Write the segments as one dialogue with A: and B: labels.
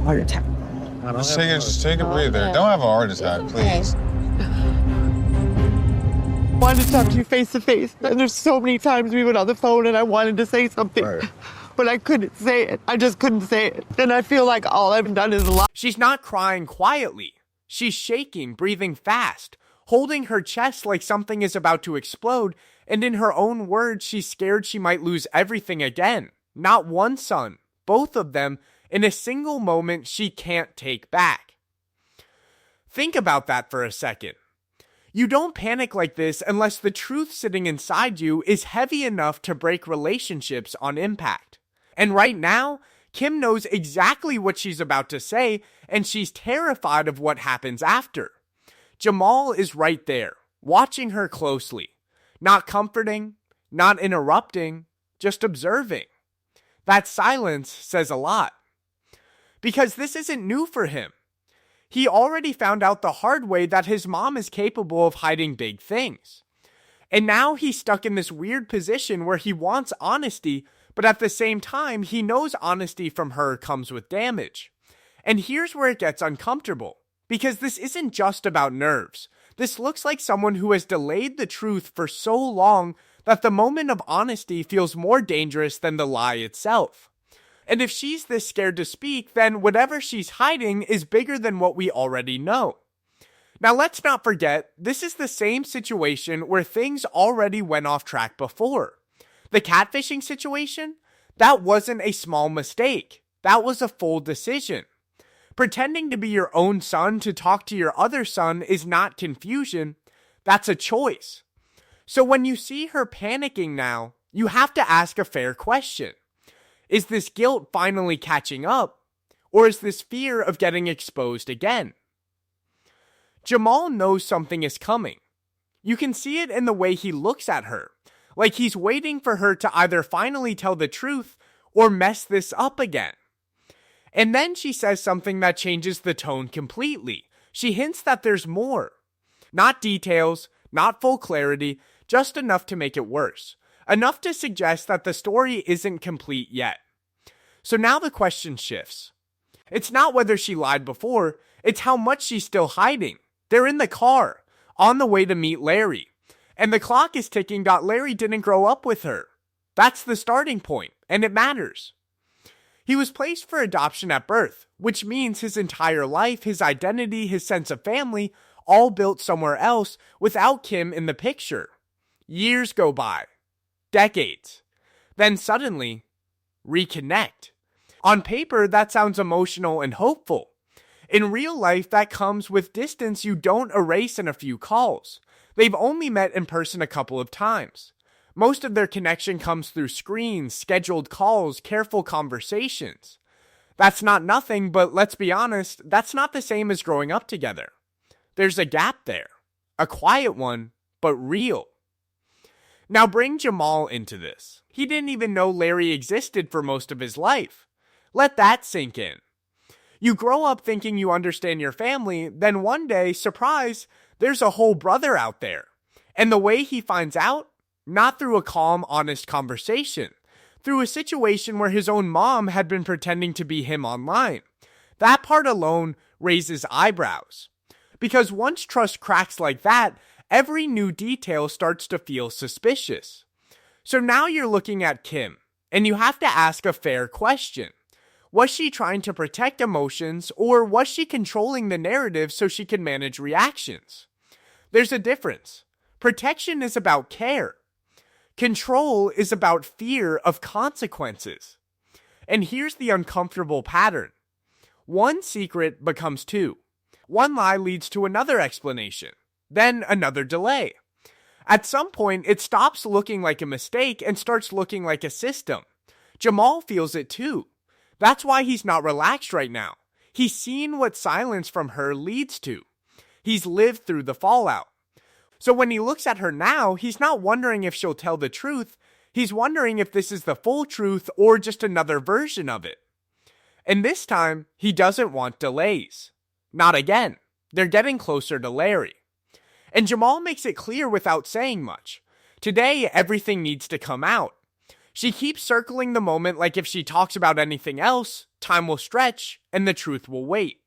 A: heart attack.
B: Just take a breather. Don't have a heart attack, please.
A: I wanted to talk to you face to face, and there's so many times we went on the phone and I wanted to say something, but I couldn't say it. I just couldn't say it. And I feel like all I've done is lie.
C: She's not crying quietly. She's shaking, breathing fast, holding her chest like something is about to explode, and in her own words, she's scared she might lose everything again. Not one son, both of them, in a single moment she can't take back. Think about that for a second. You don't panic like this unless the truth sitting inside you is heavy enough to break relationships on impact. And right now, Kim knows exactly what she's about to say, and she's terrified of what happens after. Jamal is right there, watching her closely. Not comforting, not interrupting, just observing. That silence says a lot. Because this isn't new for him. He already found out the hard way that his mom is capable of hiding big things. And now he's stuck in this weird position where he wants honesty, but at the same time, he knows honesty from her comes with damage. And here's where it gets uncomfortable. Because this isn't just about nerves. This looks like someone who has delayed the truth for so long that the moment of honesty feels more dangerous than the lie itself. And if she's this scared to speak, then whatever she's hiding is bigger than what we already know. Now let's not forget, this is the same situation where things already went off track before. The catfishing situation? That wasn't a small mistake. That was a full decision. Pretending to be your own son to talk to your other son is not confusion. That's a choice. So when you see her panicking now, you have to ask a fair question. Is this guilt finally catching up? Or is this fear of getting exposed again? Jamal knows something is coming. You can see it in the way he looks at her, like he's waiting for her to either finally tell the truth or mess this up again. And then she says something that changes the tone completely. She hints that there's more. Not details, not full clarity, just enough to make it worse. Enough to suggest that the story isn't complete yet. So now the question shifts. It's not whether she lied before, it's how much she's still hiding. They're in the car, on the way to meet Larry. And the clock is ticking that Larry didn't grow up with her. That's the starting point, and it matters. He was placed for adoption at birth, which means his entire life, his identity, his sense of family, all built somewhere else without Kim in the picture. Years go by. Decades. Then suddenly, reconnect. On paper, that sounds emotional and hopeful. In real life, that comes with distance you don't erase in a few calls. They've only met in person a couple of times. Most of their connection comes through screens, scheduled calls, careful conversations. That's not nothing, but let's be honest, that's not the same as growing up together. There's a gap there. A quiet one, but real. Now bring Jamal into this. He didn't even know Larry existed for most of his life. Let that sink in. You grow up thinking you understand your family, then one day, surprise, there's a whole brother out there. And the way he finds out? Not through a calm, honest conversation. Through a situation where his own mom had been pretending to be him online. That part alone raises eyebrows. Because once trust cracks like that, every new detail starts to feel suspicious. So now you're looking at Kim, and you have to ask a fair question. Was she trying to protect emotions, or was she controlling the narrative so she can manage reactions? There's a difference. Protection is about care. Control is about fear of consequences. And here's the uncomfortable pattern. One secret becomes two. One lie leads to another explanation. Then another delay. At some point, it stops looking like a mistake and starts looking like a system. Jamal feels it too. That's why he's not relaxed right now. He's seen what silence from her leads to. He's lived through the fallout. So when he looks at her now, he's not wondering if she'll tell the truth. He's wondering if this is the full truth or just another version of it. And this time, he doesn't want delays. Not again. They're getting closer to Larry. And Jamal makes it clear without saying much. Today, everything needs to come out. She keeps circling the moment like if she talks about anything else, time will stretch and the truth will wait.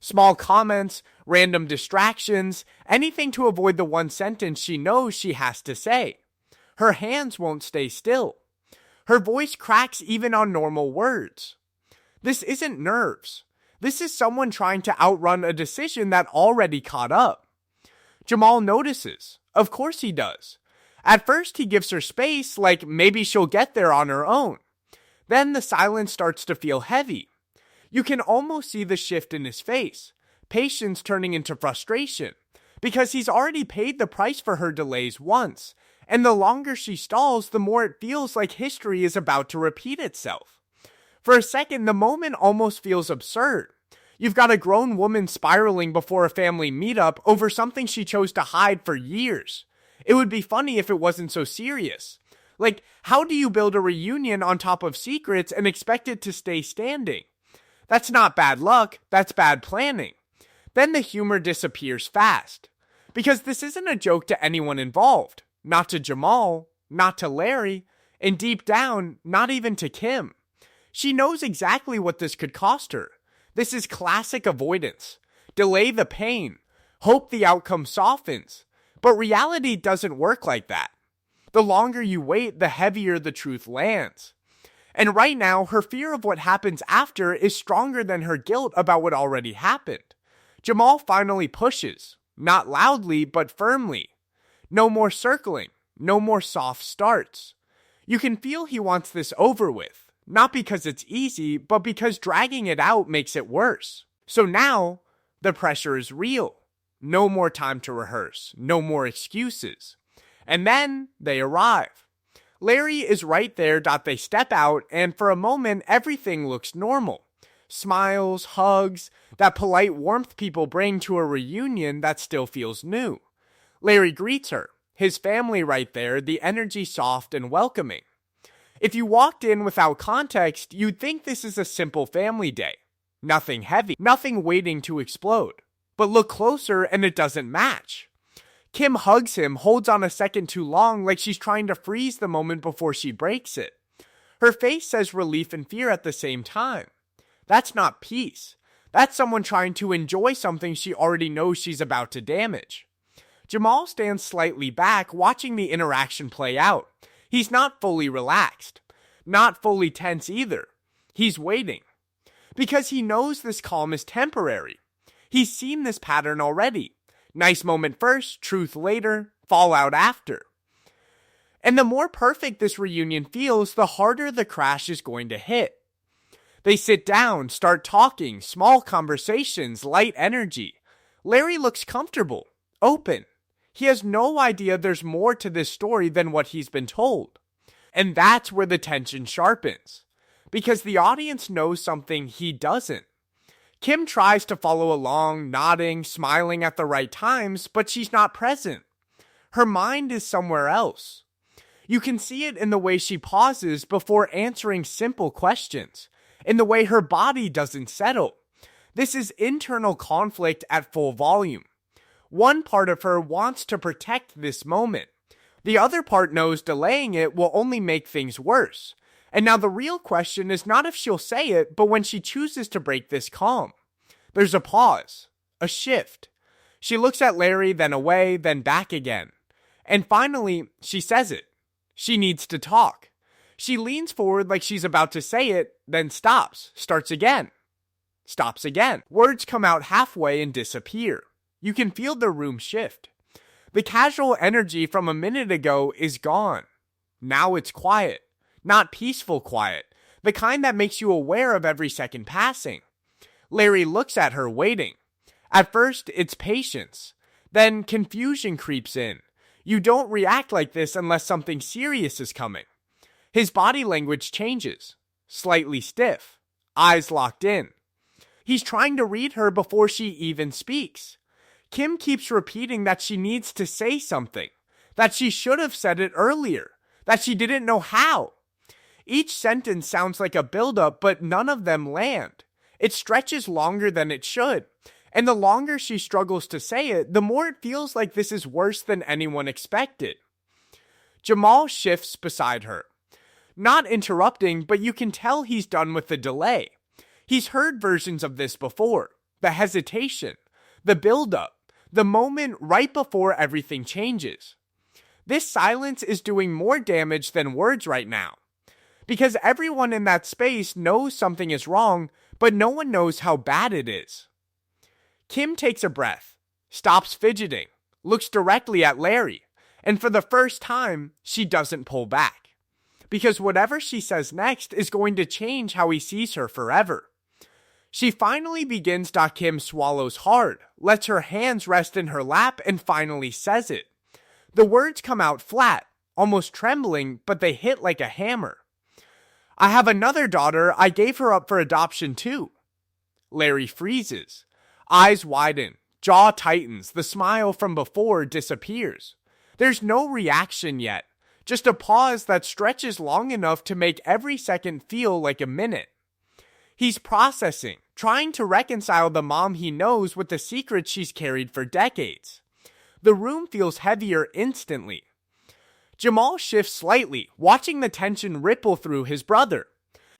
C: Small comments, random distractions, anything to avoid the one sentence she knows she has to say. Her hands won't stay still. Her voice cracks even on normal words. This isn't nerves. This is someone trying to outrun a decision that already caught up. Jamal notices. Of course he does. At first he gives her space, like maybe she'll get there on her own. Then the silence starts to feel heavy. You can almost see the shift in his face, patience turning into frustration, because he's already paid the price for her delays once, and the longer she stalls, the more it feels like history is about to repeat itself. For a second, the moment almost feels absurd. You've got a grown woman spiraling before a family meetup over something she chose to hide for years. It would be funny if it wasn't so serious. Like, how do you build a reunion on top of secrets and expect it to stay standing? That's not bad luck, that's bad planning. Then the humor disappears fast. Because this isn't a joke to anyone involved. Not to Jamal, not to Larry, and deep down, not even to Kim. She knows exactly what this could cost her. This is classic avoidance. Delay the pain. Hope the outcome softens. But reality doesn't work like that. The longer you wait, the heavier the truth lands. And right now, her fear of what happens after is stronger than her guilt about what already happened. Jamal finally pushes. Not loudly, but firmly. No more circling. No more soft starts. You can feel he wants this over with. Not because it's easy, but because dragging it out makes it worse. So now, the pressure is real. No more time to rehearse. No more excuses. And then, they arrive. Larry is right there. They step out, and for a moment, everything looks normal. Smiles, hugs, that polite warmth people bring to a reunion that still feels new. Larry greets her. His family right there, the energy soft and welcoming. If you walked in without context, you'd think this is a simple family day. Nothing heavy, nothing waiting to explode. But look closer and it doesn't match. Kim hugs him, holds on a second too long like she's trying to freeze the moment before she breaks it. Her face says relief and fear at the same time. That's not peace. That's someone trying to enjoy something she already knows she's about to damage. Jamal stands slightly back, watching the interaction play out. He's not fully relaxed. Not fully tense either. He's waiting. Because he knows this calm is temporary. He's seen this pattern already. Nice moment first, truth later, fallout after. And the more perfect this reunion feels, the harder the crash is going to hit. They sit down, start talking, small conversations, light energy. Larry looks comfortable, open. He has no idea there's more to this story than what he's been told. And that's where the tension sharpens. Because the audience knows something he doesn't. Kim tries to follow along, nodding, smiling at the right times, but she's not present. Her mind is somewhere else. You can see it in the way she pauses before answering simple questions, in the way her body doesn't settle. This is internal conflict at full volume. One part of her wants to protect this moment. The other part knows delaying it will only make things worse. And now the real question is not if she'll say it, but when she chooses to break this calm. There's a pause, a shift. She looks at Larry, then away, then back again. And finally, she says it. She needs to talk. She leans forward like she's about to say it, then stops, starts again. Stops again. Words come out halfway and disappear. You can feel the room shift. The casual energy from a minute ago is gone. Now it's quiet. Not peaceful quiet. The kind that makes you aware of every second passing. Larry looks at her, waiting. At first, it's patience. Then confusion creeps in. You don't react like this unless something serious is coming. His body language changes. Slightly stiff. Eyes locked in. He's trying to read her before she even speaks. Kim keeps repeating that she needs to say something, that she should have said it earlier, that she didn't know how. Each sentence sounds like a buildup, but none of them land. It stretches longer than it should, and the longer she struggles to say it, the more it feels like this is worse than anyone expected. Jamal shifts beside her. not interrupting, but you can tell he's done with the delay. He's heard versions of this before. The hesitation, the buildup, the moment right before everything changes. This silence is doing more damage than words right now. Because everyone in that space knows something is wrong, but no one knows how bad it is. Kim takes a breath, stops fidgeting, looks directly at Larry, and for the first time, she doesn't pull back. Because whatever she says next is going to change how he sees her forever. She finally begins. Kim swallows hard, lets her hands rest in her lap, and finally says it. The words come out flat, almost trembling, but they hit like a hammer. I have another daughter. I gave her up for adoption too. Larry freezes. Eyes widen, jaw tightens, the smile from before disappears. There's no reaction yet, just a pause that stretches long enough to make every second feel like a minute. He's processing, trying to reconcile the mom he knows with the secrets she's carried for decades. The room feels heavier instantly. Jamal shifts slightly, watching the tension ripple through his brother.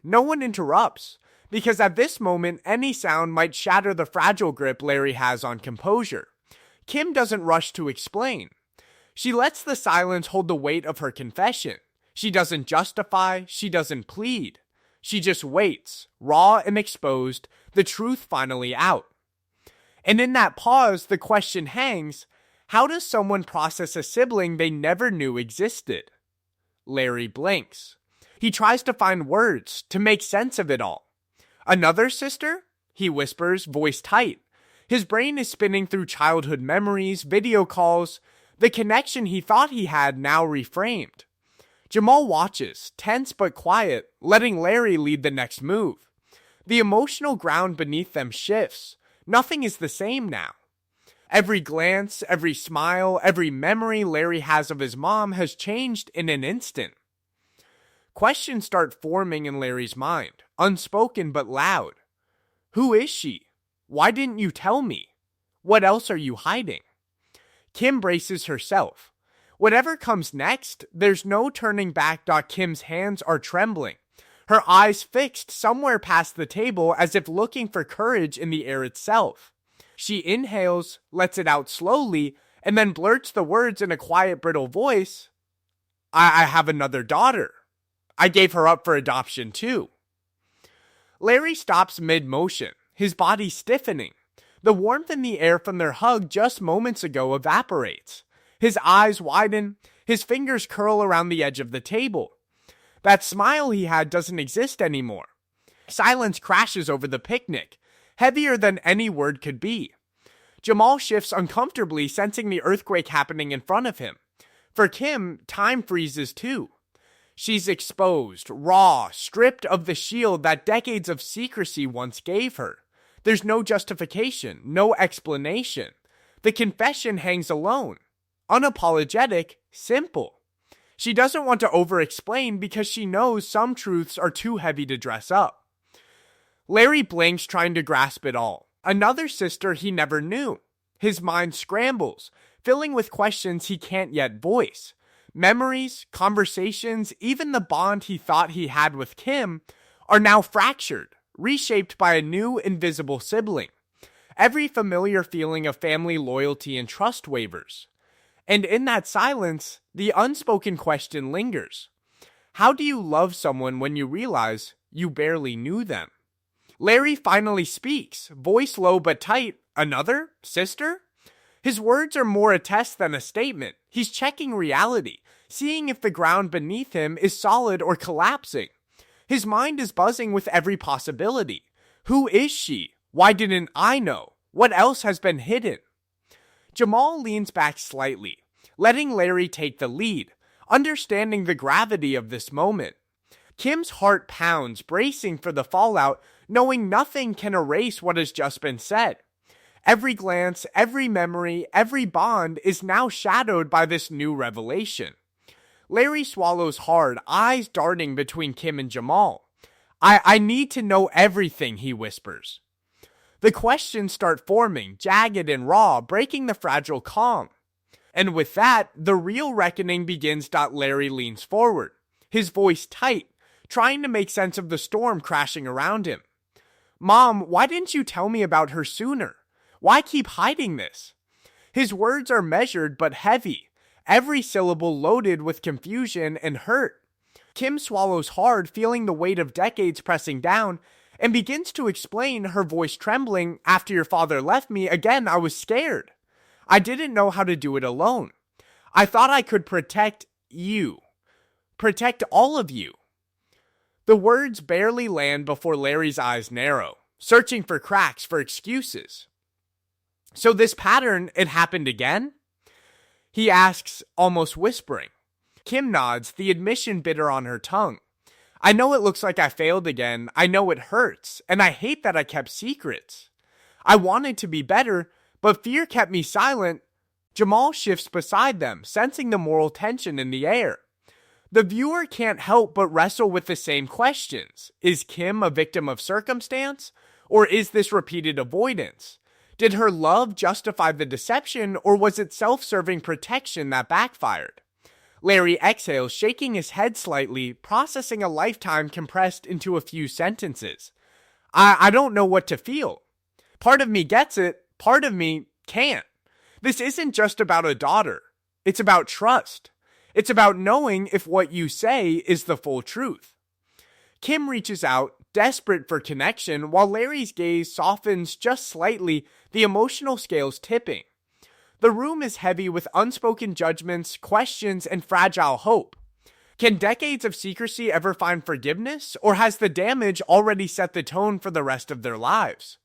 C: No one interrupts, because at this moment any sound might shatter the fragile grip Larry has on composure. Kim doesn't rush to explain. She lets the silence hold the weight of her confession. She doesn't justify, she doesn't plead. She just waits, raw and exposed, the truth finally out. And in that pause, the question hangs, how does someone process a sibling they never knew existed? Larry blinks. He tries to find words, to make sense of it all. Another sister? He whispers, voice tight. His brain is spinning through childhood memories, video calls, the connection he thought he had now reframed. Jamal watches, tense but quiet, letting Larry lead the next move. The emotional ground beneath them shifts. Nothing is the same now. Every glance, every smile, every memory Larry has of his mom has changed in an instant. Questions start forming in Larry's mind, unspoken but loud. Who is she? Why didn't you tell me? What else are you hiding? Kim braces herself. Whatever comes next, there's no turning back. Kim's hands are trembling, her eyes fixed somewhere past the table as if looking for courage in the air itself. She inhales, lets it out slowly, and then blurts the words in a quiet, brittle voice. I have another daughter. I gave her up for adoption too. Larry stops mid-motion, his body stiffening. The warmth in the air from their hug just moments ago evaporates. His eyes widen, his fingers curl around the edge of the table. That smile he had doesn't exist anymore. Silence crashes over the picnic, heavier than any word could be. Jamal shifts uncomfortably, sensing the earthquake happening in front of him. For Kim, time freezes too. She's exposed, raw, stripped of the shield that decades of secrecy once gave her. There's no justification, no explanation. The confession hangs alone. Unapologetic, simple. She doesn't want to over-explain because she knows some truths are too heavy to dress up. Larry blinks, trying to grasp it all. Another sister he never knew. His mind scrambles, filling with questions he can't yet voice. Memories, conversations, even the bond he thought he had with Kim are now fractured, reshaped by a new invisible sibling. Every familiar feeling of family loyalty and trust wavers. And in that silence, the unspoken question lingers. How do you love someone when you realize you barely knew them? Larry finally speaks, voice low but tight. Another? Sister? His words are more a test than a statement. He's checking reality, seeing if the ground beneath him is solid or collapsing. His mind is buzzing with every possibility. Who is she? Why didn't I know? What else has been hidden? Jamal leans back slightly, letting Larry take the lead, understanding the gravity of this moment. Kim's heart pounds, bracing for the fallout, knowing nothing can erase what has just been said. Every glance, every memory, every bond is now shadowed by this new revelation. Larry swallows hard, eyes darting between Kim and Jamal. I need to know everything, he whispers. The questions start forming, jagged and raw, breaking the fragile calm. And with that, the real reckoning begins. Larry leans forward, his voice tight, trying to make sense of the storm crashing around him. "Mom, why didn't you tell me about her sooner? Why keep hiding this?" His words are measured but heavy, every syllable loaded with confusion and hurt. Kim swallows hard, feeling the weight of decades pressing down, and begins to explain, her voice trembling. "After your father left me, again I was scared. I didn't know how to do it alone. I thought I could protect you. Protect all of you." The words barely land before Larry's eyes narrow, searching for cracks, for excuses. "So this pattern, it happened again?" he asks, almost whispering. Kim nods, the admission bitter on her tongue. "I know it looks like I failed again. I know it hurts, and I hate that I kept secrets. I wanted to be better, but fear kept me silent." Jamal shifts beside them, sensing the moral tension in the air. The viewer can't help but wrestle with the same questions. Is Kim a victim of circumstance, or is this repeated avoidance? Did her love justify the deception, or was it self-serving protection that backfired? Larry exhales, shaking his head slightly, processing a lifetime compressed into a few sentences. I don't know what to feel. Part of me gets it, part of me can't. This isn't just about a daughter. It's about trust. It's about knowing if what you say is the full truth." Kim reaches out, desperate for connection, while Larry's gaze softens just slightly, the emotional scales tipping. The room is heavy with unspoken judgments, questions, and fragile hope. Can decades of secrecy ever find forgiveness, or has the damage already set the tone for the rest of their lives?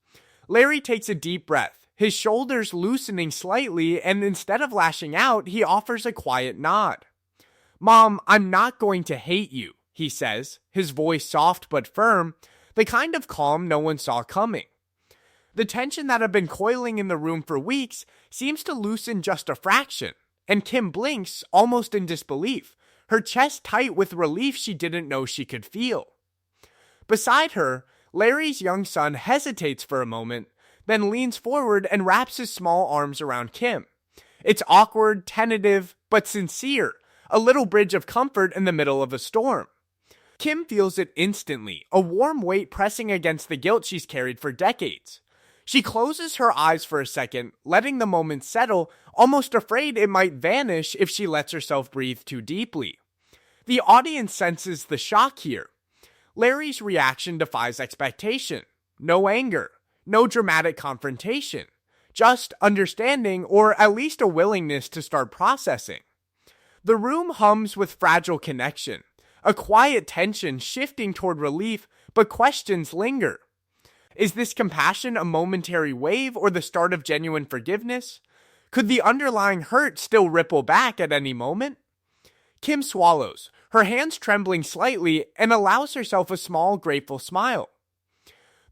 C: Larry takes a deep breath, his shoulders loosening slightly, and instead of lashing out, he offers a quiet nod. "Mom, I'm not going to hate you," he says, his voice soft but firm, the kind of calm no one saw coming. The tension that had been coiling in the room for weeks seems to loosen just a fraction, and Kim blinks, almost in disbelief, her chest tight with relief she didn't know she could feel. Beside her, Larry's young son hesitates for a moment, then leans forward and wraps his small arms around Kim. It's awkward, tentative, but sincere, a little bridge of comfort in the middle of a storm. Kim feels it instantly, a warm weight pressing against the guilt she's carried for decades. She closes her eyes for a second, letting the moment settle, almost afraid it might vanish if she lets herself breathe too deeply. The audience senses the shock here. Larry's reaction defies expectation. No anger, no dramatic confrontation, just understanding, or at least a willingness to start processing. The room hums with fragile connection, a quiet tension shifting toward relief, but questions linger. Is this compassion a momentary wave or the start of genuine forgiveness? Could the underlying hurt still ripple back at any moment? Kim swallows, her hands trembling slightly, and allows herself a small, grateful smile.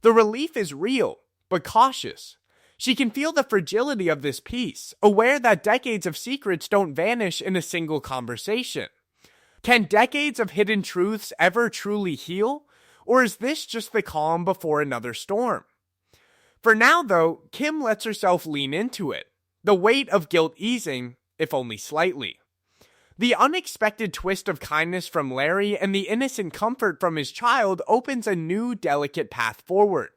C: The relief is real, but cautious. She can feel the fragility of this peace, aware that decades of secrets don't vanish in a single conversation. Can decades of hidden truths ever truly heal? Or is this just the calm before another storm? For now, though, Kim lets herself lean into it, the weight of guilt easing, if only slightly. The unexpected twist of kindness from Larry and the innocent comfort from his child opens a new, delicate path forward.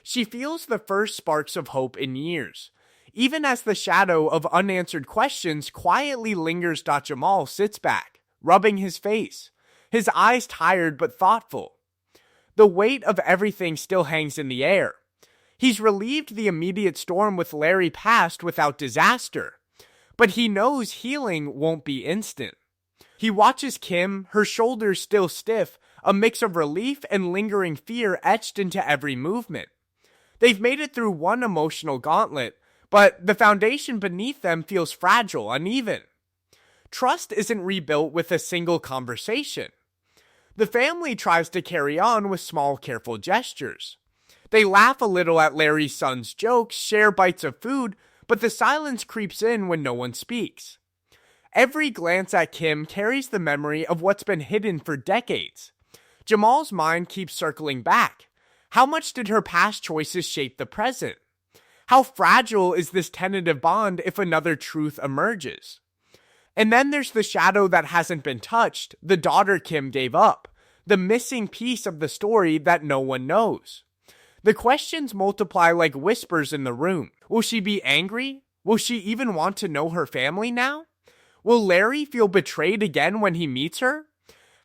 C: She feels the first sparks of hope in years, even as the shadow of unanswered questions quietly lingers. Jamal sits back, rubbing his face, his eyes tired but thoughtful. The weight of everything still hangs in the air. He's relieved the immediate storm with Larry past without disaster, but he knows healing won't be instant. He watches Kim, her shoulders still stiff, a mix of relief and lingering fear etched into every movement. They've made it through one emotional gauntlet, but the foundation beneath them feels fragile, uneven. Trust isn't rebuilt with a single conversation. The family tries to carry on with small, careful gestures. They laugh a little at Larry's son's jokes, share bites of food, but the silence creeps in when no one speaks. Every glance at Kim carries the memory of what's been hidden for decades. Jamal's mind keeps circling back. How much did her past choices shape the present? How fragile is this tentative bond if another truth emerges? And then there's the shadow that hasn't been touched, the daughter Kim gave up, the missing piece of the story that no one knows. The questions multiply like whispers in the room. Will she be angry? Will she even want to know her family now? Will Larry feel betrayed again when he meets her?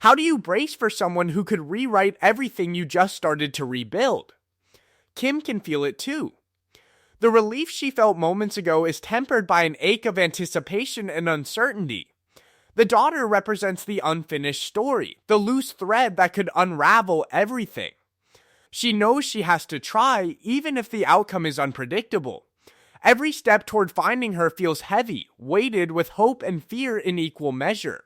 C: How do you brace for someone who could rewrite everything you just started to rebuild? Kim can feel it too. The relief she felt moments ago is tempered by an ache of anticipation and uncertainty. The daughter represents the unfinished story, the loose thread that could unravel everything. She knows she has to try, even if the outcome is unpredictable. Every step toward finding her feels heavy, weighted with hope and fear in equal measure.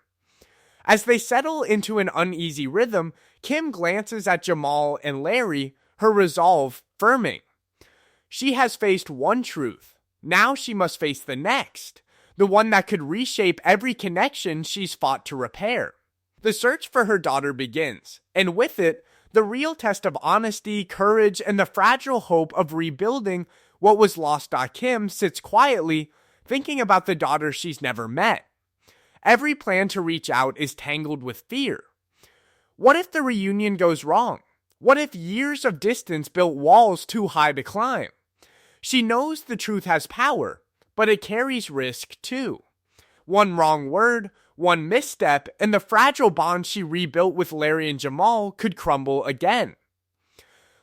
C: As they settle into an uneasy rhythm, Kim glances at Jamal and Larry, her resolve firming. She has faced one truth. Now she must face the next, the one that could reshape every connection she's fought to repair. The search for her daughter begins, and with it, the real test of honesty, courage, and the fragile hope of rebuilding what was lost. Kim sits quietly, thinking about the daughter she's never met. Every plan to reach out is tangled with fear. What if the reunion goes wrong? What if years of distance built walls too high to climb? She knows the truth has power, but it carries risk too. One wrong word, one misstep, and the fragile bond she rebuilt with Larry and Jamal could crumble again.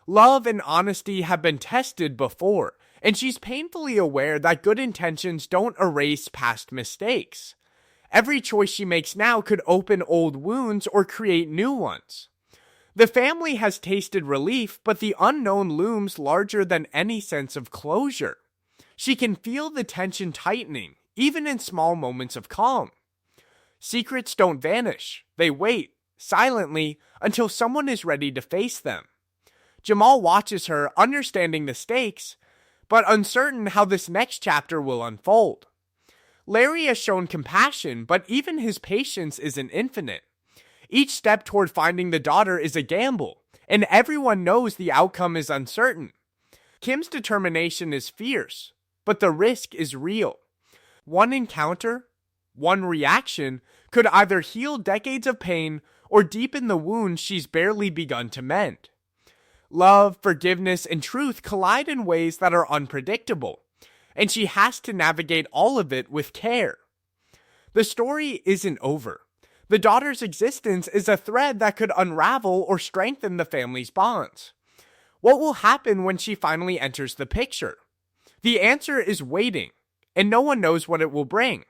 C: Love and honesty have been tested before, and she's painfully aware that good intentions don't erase past mistakes. Every choice she makes now could open old wounds or create new ones. The family has tasted relief, but the unknown looms larger than any sense of closure. She can feel the tension tightening, even in small moments of calm. Secrets don't vanish. They wait, silently, until someone is ready to face them. Jamal watches her, understanding the stakes, but uncertain how this next chapter will unfold. Larry has shown compassion, but even his patience isn't infinite. Each step toward finding the daughter is a gamble, and everyone knows the outcome is uncertain. Kim's determination is fierce, but the risk is real. One encounter, one reaction, could either heal decades of pain or deepen the wounds she's barely begun to mend. Love, forgiveness, and truth collide in ways that are unpredictable, and she has to navigate all of it with care. The story isn't over. The daughter's existence is a thread that could unravel or strengthen the family's bonds. What will happen when she finally enters the picture? The answer is waiting, and no one knows what it will bring.